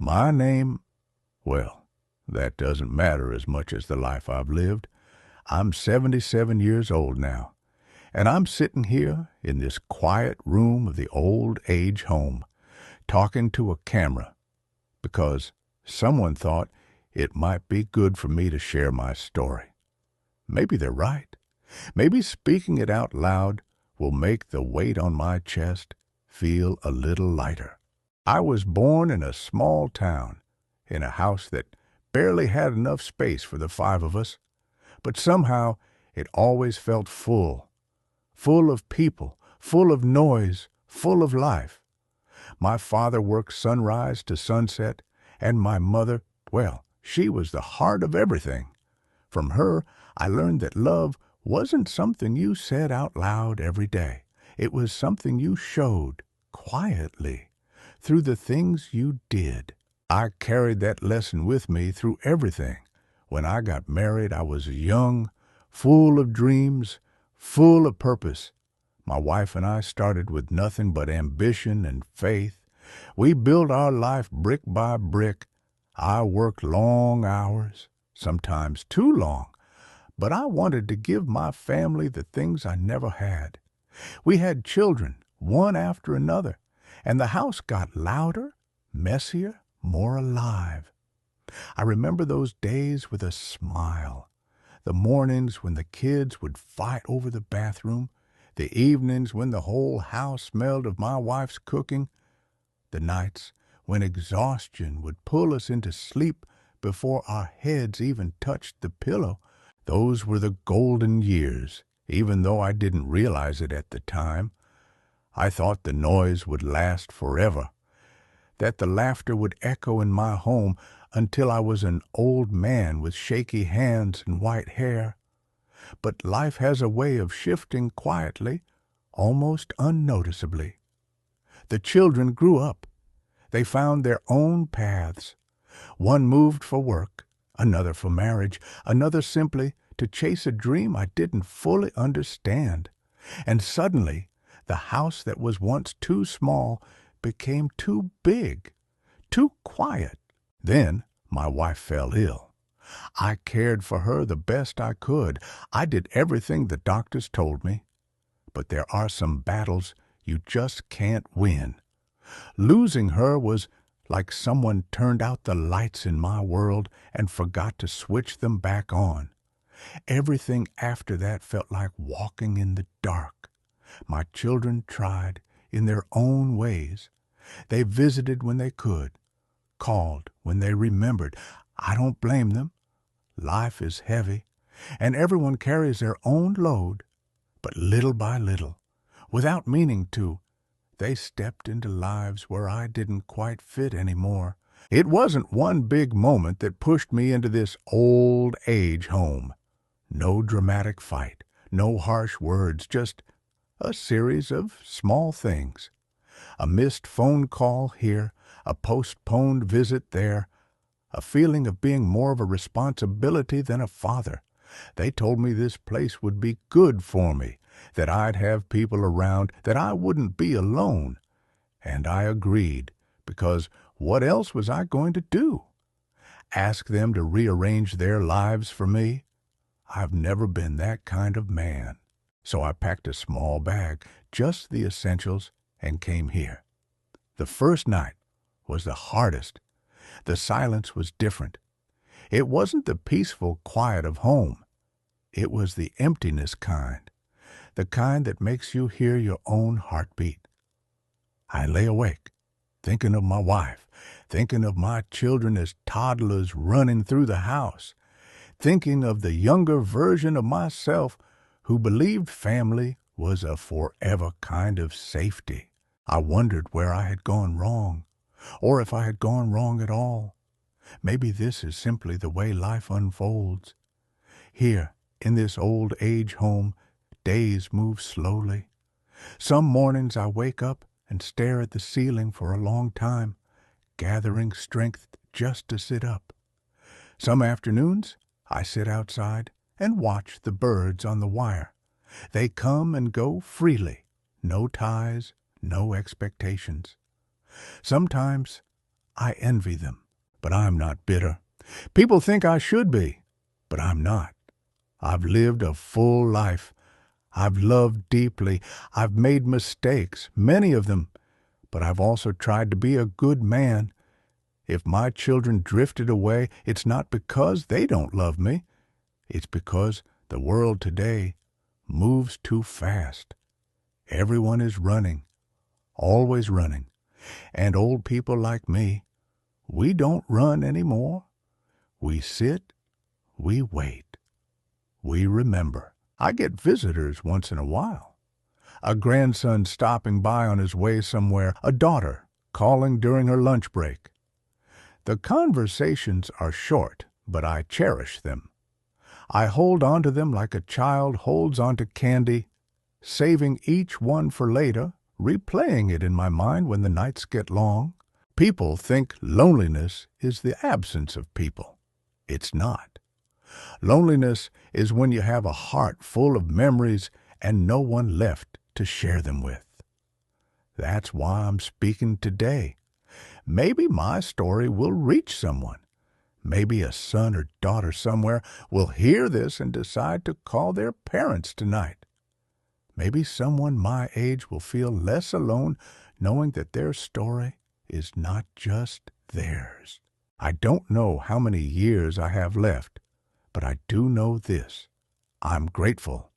My name, well, that doesn't matter as much as the life I've lived. I'm 77 years old now, and I'm sitting here in this quiet room of the old age home, talking to a camera, because someone thought it might be good for me to share my story. Maybe they're right. Maybe speaking it out loud will make the weight on my chest feel a little lighter. I was born in a small town, in a house that barely had enough space for the five of us, but somehow it always felt full, full of people, full of noise, full of life. My father worked sunrise to sunset, and my mother, well, she was the heart of everything. From her, I learned that love wasn't something you said out loud every day. It was something you showed quietly through the things you did. I carried that lesson with me through everything. When I got married, I was young, full of dreams, full of purpose. My wife and I started with nothing but ambition and faith. We built our life brick by brick. I worked long hours, sometimes too long, but I wanted to give my family the things I never had. We had children, one after another, and the house got louder, messier, more alive. I remember those days with a smile. The mornings when the kids would fight over the bathroom, the evenings when the whole house smelled of my wife's cooking, the nights when exhaustion would pull us into sleep before our heads even touched the pillow. Those were the golden years, even though I didn't realize it at the time. I thought the noise would last forever, that the laughter would echo in my home until I was an old man with shaky hands and white hair. But life has a way of shifting quietly, almost unnoticeably. The children grew up. They found their own paths. One moved for work, another for marriage, another simply to chase a dream I didn't fully understand. And suddenly, the house that was once too small became too big, too quiet. Then my wife fell ill. I cared for her the best I could. I did everything the doctors told me. But there are some battles you just can't win. Losing her was like someone turned out the lights in my world and forgot to switch them back on. Everything after that felt like walking in the dark. My children tried in their own ways. They visited when they could, called when they remembered. I don't blame them. Life is heavy, and everyone carries their own load. But little by little, without meaning to, they stepped into lives where I didn't quite fit anymore. It wasn't one big moment that pushed me into this old age home. No dramatic fight, no harsh words, just a series of small things. A missed phone call here, a postponed visit there, a feeling of being more of a responsibility than a father. They told me this place would be good for me, that I'd have people around, that I wouldn't be alone. And I agreed, because what else was I going to do? Ask them to rearrange their lives for me? I've never been that kind of man. So I packed a small bag, just the essentials, and came here. The first night was the hardest. The silence was different. It wasn't the peaceful quiet of home. It was the emptiness kind, the kind that makes you hear your own heartbeat. I lay awake, thinking of my wife, thinking of my children as toddlers running through the house, thinking of the younger version of myself who believed family was a forever kind of safety. I wondered where I had gone wrong, or if I had gone wrong at all. Maybe this is simply the way life unfolds. Here, in this old age home, days move slowly. Some mornings I wake up and stare at the ceiling for a long time, gathering strength just to sit up. Some afternoons I sit outside and watch the birds on the wire. They come and go freely, no ties, no expectations. Sometimes I envy them, but I'm not bitter. People think I should be, but I'm not. I've lived a full life. I've loved deeply. I've made mistakes, many of them, but I've also tried to be a good man. If my children drifted away, it's not because they don't love me. It's because the world today moves too fast. Everyone is running, always running. And old people like me, we don't run anymore. We sit, we wait, we remember. I get visitors once in a while. A grandson stopping by on his way somewhere, a daughter calling during her lunch break. The conversations are short, but I cherish them. I hold on to them like a child holds on to candy, saving each one for later, replaying it in my mind when the nights get long. People think loneliness is the absence of people. It's not. Loneliness is when you have a heart full of memories and no one left to share them with. That's why I'm speaking today. Maybe my story will reach someone. Maybe a son or daughter somewhere will hear this and decide to call their parents tonight. Maybe someone my age will feel less alone knowing that their story is not just theirs. I don't know how many years I have left, but I do know this. I'm grateful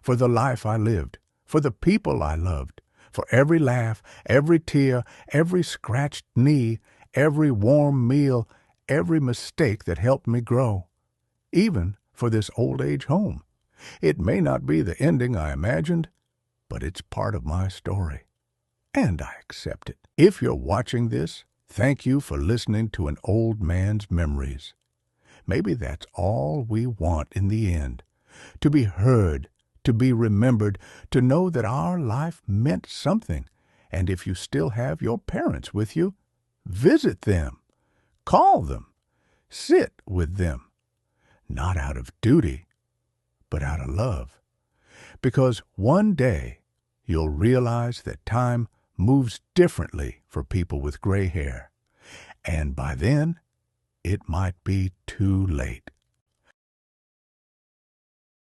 for the life I lived, for the people I loved, for every laugh, every tear, every scratched knee, every warm meal, every mistake that helped me grow, even for this old age home. It may not be the ending I imagined, but it's part of my story, and I accept it. If you're watching this, thank you for listening to an old man's memories. Maybe that's all we want in the end, to be heard, to be remembered, to know that our life meant something. And if you still have your parents with you, visit them, call them, sit with them, not out of duty, but out of love. Because one day you'll realize that time moves differently for people with gray hair. And by then, it might be too late.